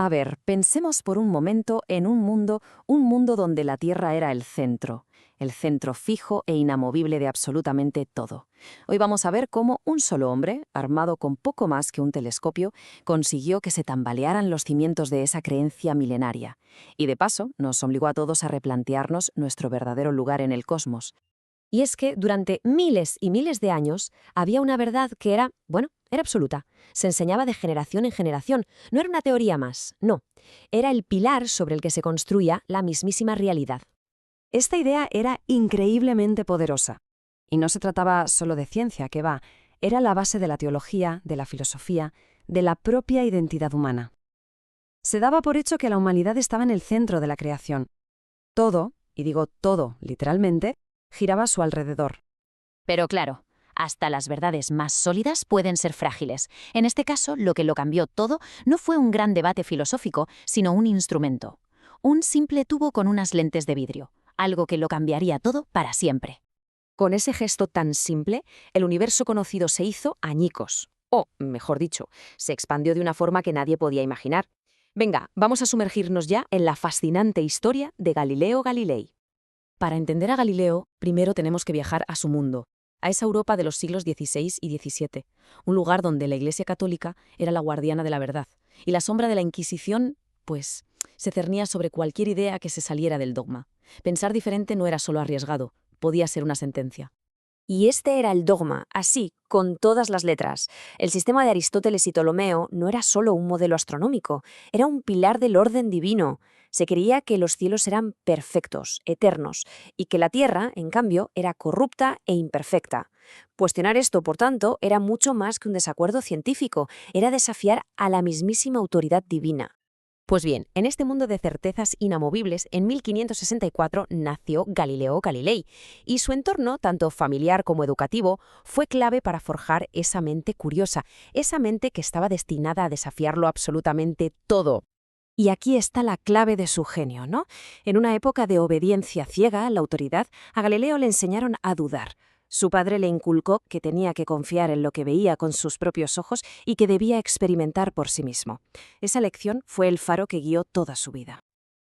A ver, pensemos por un momento en un mundo donde la Tierra era el centro fijo e inamovible de absolutamente todo. Hoy vamos a ver cómo un solo hombre, armado con poco más que un telescopio, consiguió que se tambalearan los cimientos de esa creencia milenaria. Y de paso, nos obligó a todos a replantearnos nuestro verdadero lugar en el cosmos. Y es que durante miles y miles de años había una verdad que era, bueno, era absoluta. Se enseñaba de generación en generación. No era una teoría más, no. Era el pilar sobre el que se construía la mismísima realidad. Esta idea era increíblemente poderosa. Y no se trataba solo de ciencia, que va, era la base de la teología, de la filosofía, de la propia identidad humana. Se daba por hecho que la humanidad estaba en el centro de la creación. Todo, y digo todo literalmente, giraba a su alrededor. Pero claro, hasta las verdades más sólidas pueden ser frágiles. En este caso, lo que lo cambió todo no fue un gran debate filosófico, sino un instrumento. Un simple tubo con unas lentes de vidrio. Algo que lo cambiaría todo para siempre. Con ese gesto tan simple, el universo conocido se hizo añicos. O, mejor dicho, se expandió de una forma que nadie podía imaginar. Venga, vamos a sumergirnos ya en la fascinante historia de Galileo Galilei. Para entender a Galileo, primero tenemos que viajar a su mundo, a esa Europa de los siglos XVI y XVII, un lugar donde la Iglesia Católica era la guardiana de la verdad, y la sombra de la Inquisición, pues, se cernía sobre cualquier idea que se saliera del dogma. Pensar diferente no era solo arriesgado, podía ser una sentencia. Y este era el dogma, así, con todas las letras. El sistema de Aristóteles y Ptolomeo no era solo un modelo astronómico, era un pilar del orden divino. Se creía que los cielos eran perfectos, eternos, y que la Tierra, en cambio, era corrupta e imperfecta. Cuestionar esto, por tanto, era mucho más que un desacuerdo científico, era desafiar a la mismísima autoridad divina. Pues bien, en este mundo de certezas inamovibles, en 1564 nació Galileo Galilei, y su entorno, tanto familiar como educativo, fue clave para forjar esa mente curiosa, esa mente que estaba destinada a desafiarlo absolutamente todo. Y aquí está la clave de su genio, ¿no? En una época de obediencia ciega a la autoridad, a Galileo le enseñaron a dudar. Su padre le inculcó que tenía que confiar en lo que veía con sus propios ojos y que debía experimentar por sí mismo. Esa lección fue el faro que guió toda su vida.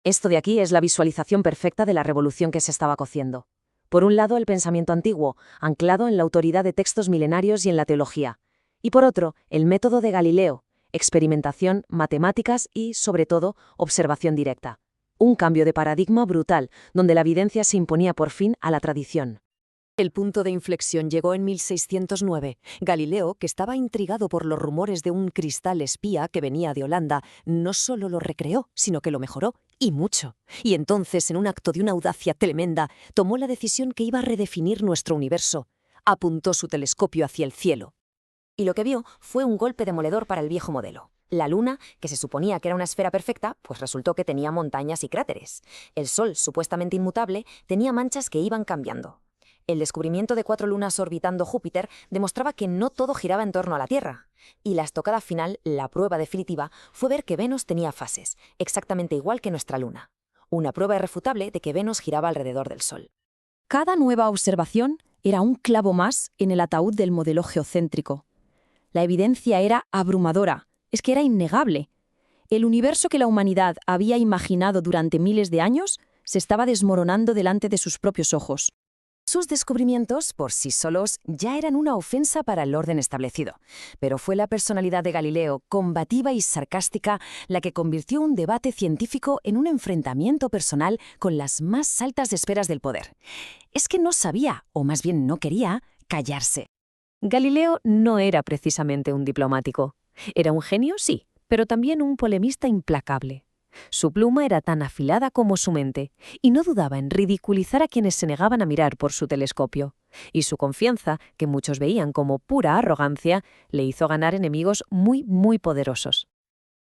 Esto de aquí es la visualización perfecta de la revolución que se estaba cociendo. Por un lado, el pensamiento antiguo, anclado en la autoridad de textos milenarios y en la teología. Y por otro, el método de Galileo, experimentación, matemáticas y, sobre todo, observación directa. Un cambio de paradigma brutal, donde la evidencia se imponía por fin a la tradición. El punto de inflexión llegó en 1609. Galileo, que estaba intrigado por los rumores de un cristal espía que venía de Holanda, no solo lo recreó, sino que lo mejoró, y mucho. Y entonces, en un acto de una audacia tremenda, tomó la decisión que iba a redefinir nuestro universo. Apuntó su telescopio hacia el cielo. Y lo que vio fue un golpe demoledor para el viejo modelo. La Luna, que se suponía que era una esfera perfecta, pues resultó que tenía montañas y cráteres. El Sol, supuestamente inmutable, tenía manchas que iban cambiando. El descubrimiento de 4 lunas orbitando Júpiter demostraba que no todo giraba en torno a la Tierra. Y la estocada final, la prueba definitiva, fue ver que Venus tenía fases, exactamente igual que nuestra Luna. Una prueba irrefutable de que Venus giraba alrededor del Sol. Cada nueva observación era un clavo más en el ataúd del modelo geocéntrico. La evidencia era abrumadora, es que era innegable. El universo que la humanidad había imaginado durante miles de años se estaba desmoronando delante de sus propios ojos. Sus descubrimientos, por sí solos, ya eran una ofensa para el orden establecido, pero fue la personalidad de Galileo, combativa y sarcástica, la que convirtió un debate científico en un enfrentamiento personal con las más altas esferas del poder. Es que no sabía, o más bien no quería, callarse. Galileo no era precisamente un diplomático. Era un genio, sí, pero también un polemista implacable. Su pluma era tan afilada como su mente, y no dudaba en ridiculizar a quienes se negaban a mirar por su telescopio. Y su confianza, que muchos veían como pura arrogancia, le hizo ganar enemigos muy, muy poderosos.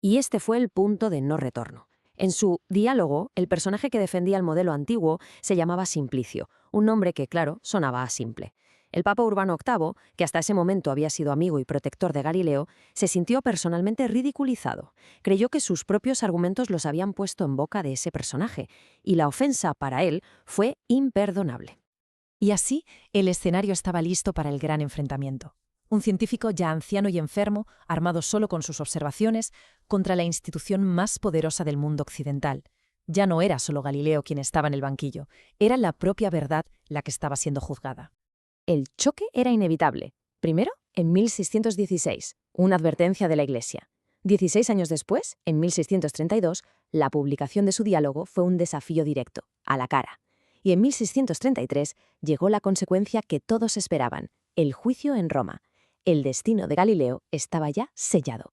Y este fue el punto de no retorno. En su diálogo, el personaje que defendía el modelo antiguo se llamaba Simplicio, un nombre que, claro, sonaba a simple. El Papa Urbano VIII, que hasta ese momento había sido amigo y protector de Galileo, se sintió personalmente ridiculizado. Creyó que sus propios argumentos los habían puesto en boca de ese personaje, y la ofensa para él fue imperdonable. Y así, el escenario estaba listo para el gran enfrentamiento. Un científico ya anciano y enfermo, armado solo con sus observaciones, contra la institución más poderosa del mundo occidental. Ya no era solo Galileo quien estaba en el banquillo, era la propia verdad la que estaba siendo juzgada. El choque era inevitable. Primero, en 1616, una advertencia de la Iglesia. 16 años después, en 1632, la publicación de su diálogo fue un desafío directo, a la cara. Y en 1633 llegó la consecuencia que todos esperaban, el juicio en Roma. El destino de Galileo estaba ya sellado.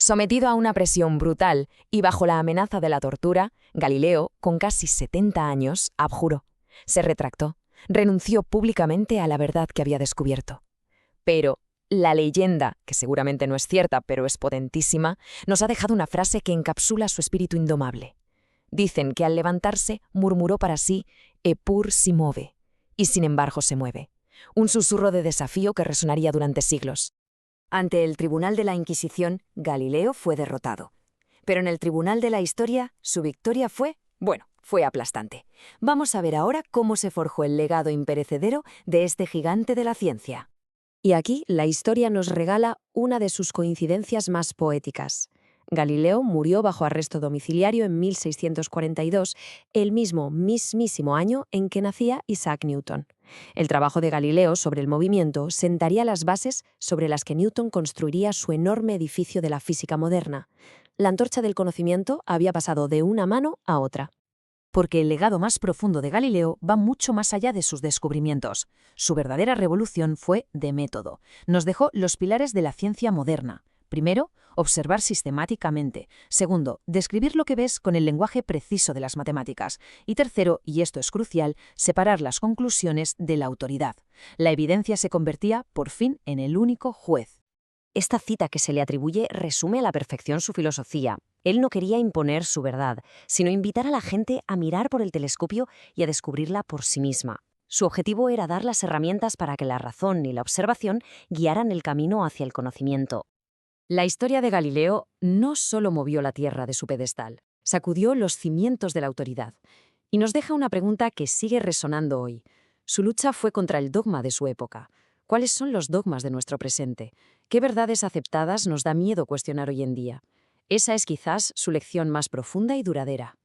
Sometido a una presión brutal y bajo la amenaza de la tortura, Galileo, con casi 70 años, abjuró. Se retractó, renunció públicamente a la verdad que había descubierto. Pero la leyenda, que seguramente no es cierta, pero es potentísima, nos ha dejado una frase que encapsula su espíritu indomable. Dicen que al levantarse murmuró para sí, «Eppur si muove», y sin embargo se mueve. Un susurro de desafío que resonaría durante siglos. Ante el tribunal de la Inquisición, Galileo fue derrotado. Pero en el tribunal de la historia, su victoria fue aplastante. Vamos a ver ahora cómo se forjó el legado imperecedero de este gigante de la ciencia. Y aquí la historia nos regala una de sus coincidencias más poéticas. Galileo murió bajo arresto domiciliario en 1642, el mismísimo año en que nacía Isaac Newton. El trabajo de Galileo sobre el movimiento sentaría las bases sobre las que Newton construiría su enorme edificio de la física moderna. La antorcha del conocimiento había pasado de una mano a otra. Porque el legado más profundo de Galileo va mucho más allá de sus descubrimientos. Su verdadera revolución fue de método. Nos dejó los pilares de la ciencia moderna. Primero, observar sistemáticamente. Segundo, describir lo que ves con el lenguaje preciso de las matemáticas. Y tercero, y esto es crucial, separar las conclusiones de la autoridad. La evidencia se convertía, por fin, en el único juez. Esta cita que se le atribuye resume a la perfección su filosofía. Él no quería imponer su verdad, sino invitar a la gente a mirar por el telescopio y a descubrirla por sí misma. Su objetivo era dar las herramientas para que la razón y la observación guiaran el camino hacia el conocimiento. La historia de Galileo no solo movió la Tierra de su pedestal, sacudió los cimientos de la autoridad. Y nos deja una pregunta que sigue resonando hoy. Su lucha fue contra el dogma de su época. ¿Cuáles son los dogmas de nuestro presente? ¿Qué verdades aceptadas nos da miedo cuestionar hoy en día? Esa es quizás su lección más profunda y duradera.